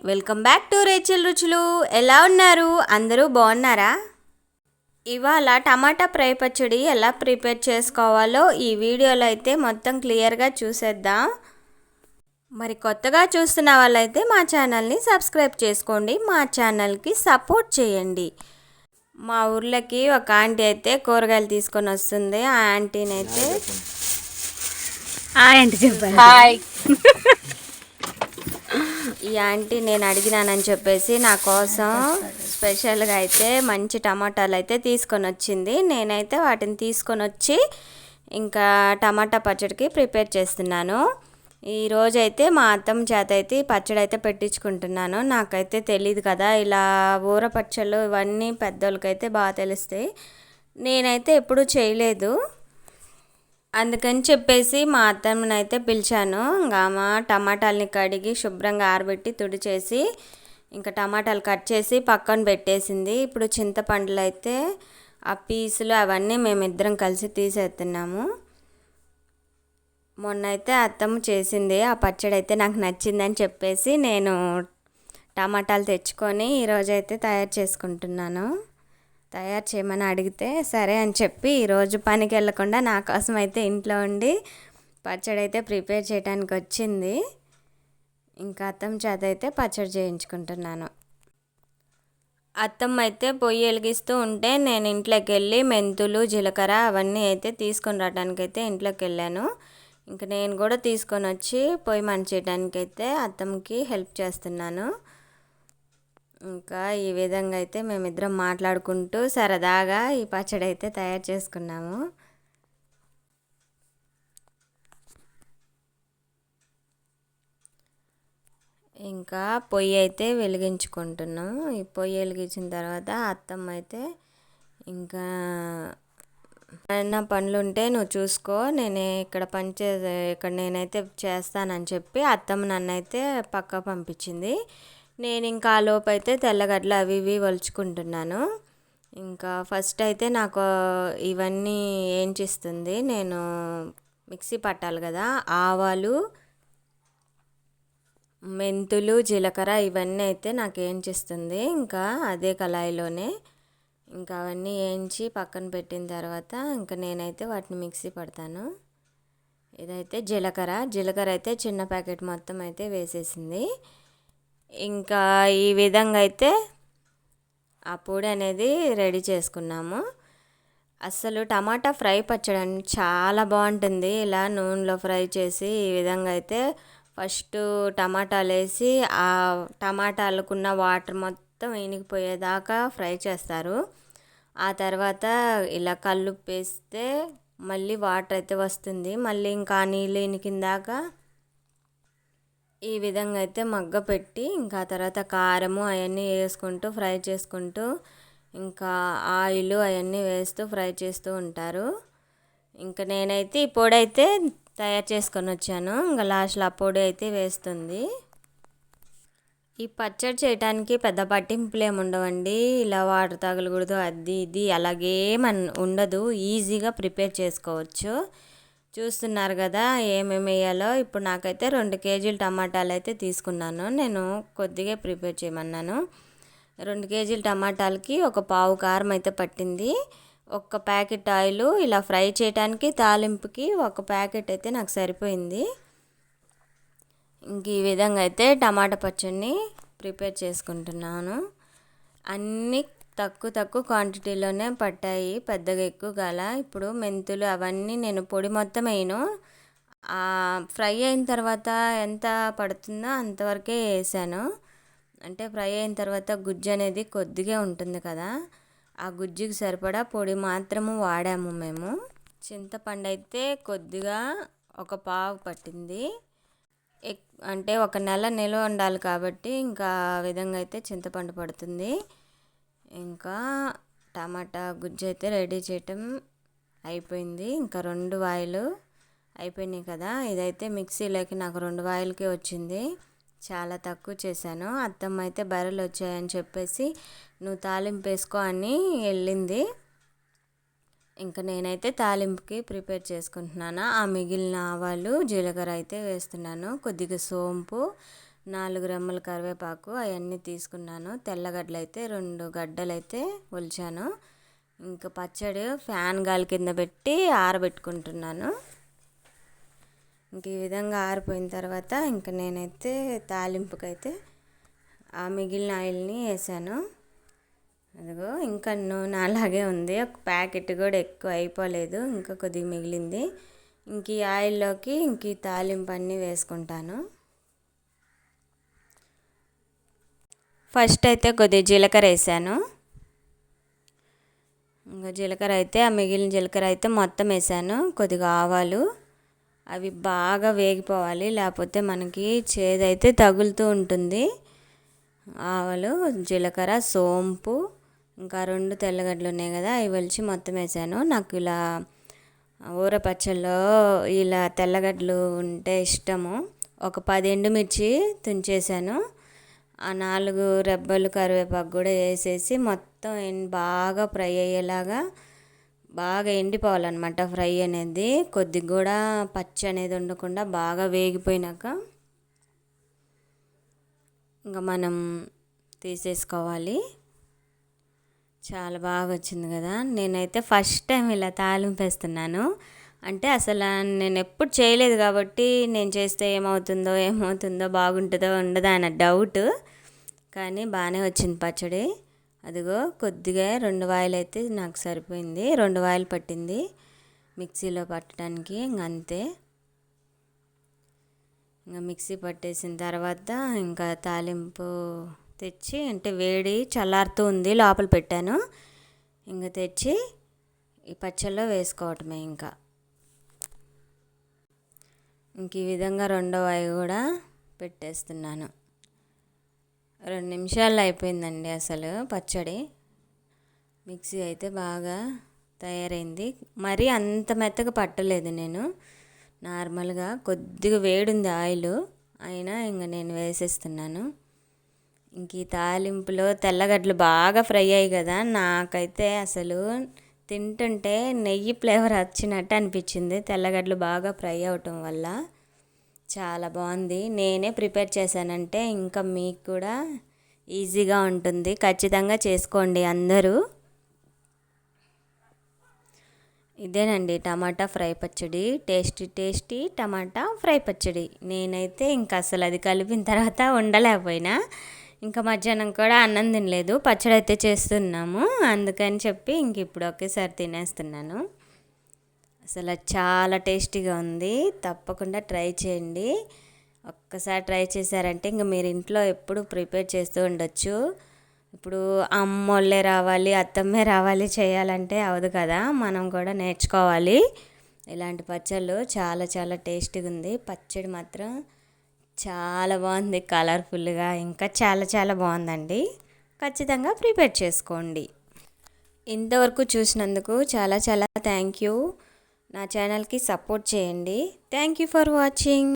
Welcome back to Rachel రుచులు. ఎలా ఉన్నారు? అందరూ బాగున్నారా? ఇవాళ టమాటా ఫ్రై పచ్చడి ఎలా ప్రిపేర్ చేసుకోవాలో ఈ వీడియోలో అయితే మొత్తం క్లియర్గా చూసేద్దాం. మరి కొత్తగా చూస్తున్న వాళ్ళైతే మా ఛానల్ని సబ్స్క్రైబ్ చేసుకోండి, మా ఛానల్కి సపోర్ట్ చేయండి. మా ఊర్లోకి ఒక ఆంటీ అయితే కూరగాయలు తీసుకొని వస్తుంది. ఆ ఆంటీని అయితే హాయ్. ఈ ఆంటీ నేను అడిగినానని చెప్పేసి నా కోసం స్పెషల్గా అయితే మంచి టమాటాలు అయితే తీసుకొని వచ్చింది. నేనైతే వాటిని తీసుకొని వచ్చి ఇంకా టమాటా పచ్చడికి ప్రిపేర్ చేస్తున్నాను. ఈరోజైతే మా అత్తమ్మ చేత అయితే ఈ పచ్చడి అయితే పెట్టించుకుంటున్నాను. నాకైతే తెలియదు కదా, ఇలా ఊర పచ్చళ్ళు ఇవన్నీ పెద్దోళ్ళకైతే బాగా తెలుస్తాయి. నేనైతే ఎప్పుడూ చేయలేదు. అందుకని చెప్పేసి మా అత్తమ్మని అయితే పిలిచాను. ఇంకా మా టమాటాలని కడిగి శుభ్రంగా ఆరబెట్టి తుడిచేసి ఇంకా టమాటాలు కట్ చేసి పక్కన పెట్టేసింది. ఇప్పుడు చింతపండులు అయితే ఆ పీసులు అవన్నీ మేమిద్దరం కలిసి తీసేస్తున్నాము. మొన్న అయితే అత్తమ్మ చేసింది ఆ పచ్చడి అయితే నాకు నచ్చిందని చెప్పేసి నేను టమాటాలు తెచ్చుకొని ఈరోజైతే తయారు చేసుకుంటున్నాను. తయారు చేయమని అడిగితే సరే అని చెప్పి ఈరోజు పనికి వెళ్ళకుండా నా కోసం అయితే ఇంట్లో ఉండి పచ్చడి అయితే ప్రిపేర్ చేయడానికి వచ్చింది. ఇంకా అత్తమ్మ చేత అయితే పచ్చడి చేయించుకుంటున్నాను. అత్తమ్మ అయితే పొయ్యి వెలిగిస్తూ ఉంటే నేను ఇంట్లోకి వెళ్ళి మెంతులు జీలకర్ర అవన్నీ అయితే తీసుకొని రావడానికి అయితే ఇంట్లోకి వెళ్ళాను. ఇంకా నేను కూడా తీసుకొని వచ్చి పొయ్యి మంచేయడానికి అయితే అత్తమ్మకి హెల్ప్ చేస్తున్నాను. ఇంకా ఈ విధంగా అయితే మేమిద్దరం మాట్లాడుకుంటూ సరదాగా ఈ పచ్చడి అయితే తయారు చేసుకున్నాము. ఇంకా పొయ్యి అయితే వెలిగించుకుంటున్నాం. ఈ పొయ్యి వెలిగించిన తర్వాత అత్తమ్మ అయితే ఇంకా ఏమైనా పనులు ఉంటే నువ్వు చూసుకో, నేనే ఇక్కడ ఇక్కడ నేనైతే చేస్తానని చెప్పి అత్తమ్మ నన్ను అయితే పక్క పంపించింది. నేను ఇంకా ఆ లోపు అయితే తెల్లగడ్డలు అవి ఇవి వలుచుకుంటున్నాను. ఇంకా ఫస్ట్ అయితే నాకు ఇవన్నీ ఏంచిస్తుంది, నేను మిక్సీ పట్టాలి కదా, ఆవాలు మెంతులు జీలకర్ర ఇవన్నీ అయితే నాకు ఏంచిస్తుంది. ఇంకా అదే కళాయిలోనే ఇంకా అవన్నీ వేయించి పక్కన పెట్టిన తర్వాత ఇంకా నేనైతే వాటిని మిక్సీ పడతాను. ఇదైతే జీలకర్ర అయితే చిన్న ప్యాకెట్ మొత్తం అయితే వేసేసింది. ఇంకా ఈ విధంగా అయితే ఆ పొడి అనేది రెడీ చేసుకున్నాము. అసలు టమాటా ఫ్రై పచ్చడి చాలా బాగుంటుంది. ఇలా నూనెలో ఫ్రై చేసి ఈ విధంగా అయితే ఫస్ట్ టమాటాలు వేసి ఆ టమాటాలకున్న వాటర్ మొత్తం ఇనికిపోయేదాకా ఫ్రై చేస్తారు. ఆ తర్వాత ఇలా కల్లుప్పు వేస్తే మళ్ళీ వాటర్ అయితే వస్తుంది. మళ్ళీ ఇంకా నీళ్ళు ఇనికిందాక ఈ విధంగా అయితే మగ్గ పెట్టి ఇంకా తర్వాత కారము అవన్నీ వేసుకుంటూ ఫ్రై చేసుకుంటూ ఇంకా ఆయిల్ అవన్నీ వేస్తూ ఫ్రై చేస్తూ ఉంటారు. ఇంకా నేనైతే ఈ పొడి అయితే తయారు చేసుకొని వచ్చాను. ఇంకా లాస్ట్లో ఆ పొడి అయితే వేస్తుంది. ఈ పచ్చడి చేయడానికి పెద్ద పట్టింపులు ఏమి ఉండవండి. ఇలా వాటర్ తగలకూడదు అది ఇది అలాగేమని ఉండదు. ఈజీగా ప్రిపేర్ చేసుకోవచ్చు. చూస్తున్నారు కదా ఏమేమి వేయాలో. ఇప్పుడు నాకైతే 2 కేజీలు టమాటాలు అయితే తీసుకున్నాను. నేను కొద్దిగా ప్రిపేర్ చేయమన్నాను. 2 కేజీల టమాటాలకి ఒక పావు కారం అయితే పట్టింది. ఒక ప్యాకెట్ ఆయిల్ ఇలా ఫ్రై చేయడానికి తాలింపుకి ఒక ప్యాకెట్ అయితే నాకు సరిపోయింది. ఇంక ఈ విధంగా అయితే టమాటా పచ్చడిని ప్రిపేర్ చేసుకుంటున్నాను. అన్నీ తక్కువ క్వాంటిటీలోనే పట్టాయి, పెద్దగా ఎక్కువ కాల. ఇప్పుడు మెంతులు అవన్నీ నేను పొడి మొత్తం వేయను, ఫ్రై అయిన తర్వాత ఎంత పడుతుందో అంతవరకే వేసాను. అంటే ఫ్రై అయిన తర్వాత గుజ్జు అనేది కొద్దిగా ఉంటుంది కదా, ఆ గుజ్జుకి సరిపడా పొడి మాత్రము వాడాము మేము. చింతపండు అయితే కొద్దిగా ఒక పావు పట్టింది. అంటే 1 నెల నిల్వ ఉండాలి కాబట్టి ఇంకా ఆ విధంగా అయితే చింతపండు పడుతుంది. ఇంకా టమాటా గుజ్జు అయితే రెడీ చేయటం అయిపోయింది. ఇంకా 2 వాయిలు అయిపోయినాయి కదా. ఇదైతే మిక్సీలోకి నాకు 2 వాయిలకే వచ్చింది. చాలా తక్కువ చేశాను. అత్తమ్మ అయితే బర్రెలు వచ్చాయని చెప్పేసి నువ్వు తాలింపు వేసుకో అని వెళ్ళింది. ఇంకా నేనైతే తాలింపుకి ప్రిపేర్ చేసుకుంటున్నాను. ఆ మిగిలిన ఆవాలు జీలకర్ర అయితే వేస్తున్నాను. కొద్దిగా సోంపు, 4 రెమ్మల కరివేపాకు అవన్నీ తీసుకున్నాను. తెల్లగడ్డలు అయితే 2 గడ్డలు అయితే ఒలిచాను. ఇంకా పచ్చడి ఫ్యాన్ గాలి కింద పెట్టి ఆరబెట్టుకుంటున్నాను. ఇంక ఈ విధంగా ఆరిపోయిన తర్వాత ఇంకా నేనైతే తాలింపుకైతే ఆ మిగిలిన ఆయిల్ని వేసాను. అదిగో ఇంకా నూనె అలాగే ఉంది, ఒక ప్యాకెట్ కూడా ఎక్కువ అయిపోలేదు, ఇంకా కొద్దిగా మిగిలింది. ఇంక ఈ ఆయిల్లోకి ఇంక ఈ తాలింపు అన్నీ వేసుకుంటాను. ఫస్ట్ అయితే కొద్దిగా జీలకర్ర వేసాను. ఇంకా జీలకర్ర అయితే ఆ మిగిలిన జీలకర్ర అయితే మొత్తం వేసాను. కొద్దిగా ఆవాలు, అవి బాగా వేగిపోవాలి, లేకపోతే మనకి చేదైతే తగులుతూ ఉంటుంది. ఆవాలు, జీలకర్ర, సోంపు, ఇంకా 2 తెల్లగడ్డలు ఉన్నాయి కదా, అవి ఒలిచి మొత్తం వేసాను. నాకు ఇలా ఊర పచ్చళ్ళలో ఇలా తెల్లగడ్డలు ఉంటే ఇష్టము. ఒక 10 ఎండుమిర్చి తుంచేసాను. ఆ 4 రెబ్బలు కరివేపాకు కూడా వేసేసి మొత్తం బాగా ఫ్రై అయ్యేలాగా బాగా ఎండిపోవాలన్నమాట. ఫ్రై అనేది కొద్దిగా కూడా పచ్చి అనేది ఉండకుండా బాగా వేగిపోయినాక ఇంకా మనం తీసేసుకోవాలి. చాలా బాగా వచ్చింది కదా. నేనైతే ఫస్ట్ టైం ఇలా తాలింపు వేస్తున్నాను. అంటే అసలు నేను ఎప్పుడు చేయలేదు కాబట్టి నేను చేస్తే ఏమవుతుందో బాగుంటుందో ఉండదో అన్న డౌట్. కానీ బాగానే వచ్చింది పచ్చడి. అదిగో కొద్దిగా 2 వాయిలు అయితే నాకు సరిపోయింది. 2 వాయిలు పట్టింది మిక్సీలో పట్టడానికి. అంతే, ఇంకా మిక్సీ పట్టేసిన తర్వాత ఇంకా తాలింపు తెచ్చి, అంటే వేడి చల్లారుతూ ఉంది, లోపల పెట్టాను. ఇంకా తెచ్చి ఈ పచ్చళ్ళలో వేసుకోవటమే. ఇంకా ఈ విధంగా 2వ వాయి కూడా పెట్టేస్తున్నాను. 2 నిమిషాల్లో అయిపోయిందండి అసలు పచ్చడి. మిక్సీ అయితే బాగా తయారైంది. మరీ అంత మెత్తగా పట్టలేదు నేను, నార్మల్గా కొద్దిగా వేడుంది ఆయిల్, అయినా ఇంకా నేను వేసేస్తున్నాను. ఇంక ఈ తాలింపులో తెల్లగడ్డలు బాగా ఫ్రై అయ్యాయి కదా, నాకైతే అసలు తింటుంటే నెయ్యి ఫ్లేవర్ వచ్చినట్టు అనిపించింది. తెల్లగడ్డలు బాగా ఫ్రై అవటం వల్ల చాలా బాగుంది. నేనే ప్రిపేర్ చేశానంటే ఇంకా మీకు కూడా ఈజీగా ఉంటుంది. ఖచ్చితంగా చేసుకోండి అందరూ. ఇదేనండి టమాటా ఫ్రై పచ్చడి, టేస్టీ టమాటా ఫ్రై పచ్చడి. నేనైతే ఇంకా అసలు అది కలిపిన తర్వాత ఉండలేకపోయినా, ఇంకా మధ్యాహ్నం కూడా అన్నం తినలేదు. పచ్చడి అయితే చేస్తున్నాము, అందుకని చెప్పి ఇంక ఇప్పుడు ఒకేసారి తినేస్తున్నాను. అసలు చాలా టేస్టీగా ఉంది. తప్పకుండా ట్రై చేయండి. ఒక్కసారి ట్రై చేశారంటే ఇంక మీరు ఇంట్లో ఎప్పుడు ప్రిపేర్ చేస్తూ ఉండొచ్చు. ఇప్పుడు అమ్మోళ్ళే రావాలి, అత్తమ్మే రావాలి చేయాలంటే అవదు కదా, మనం కూడా నేర్చుకోవాలి. ఇలాంటి పచ్చళ్ళు చాలా టేస్టీగా ఉంది. పచ్చడి మాత్రం చాలా బాగుంది, కలర్ఫుల్గా, ఇంకా చాలా బాగుందండి. ఖచ్చితంగా ప్రిపేర్ చేసుకోండి. ఇంతవరకు చూసినందుకు చాలా థ్యాంక్ యూ. నా ఛానల్కి సపోర్ట్ చేయండి. Thank you for watching.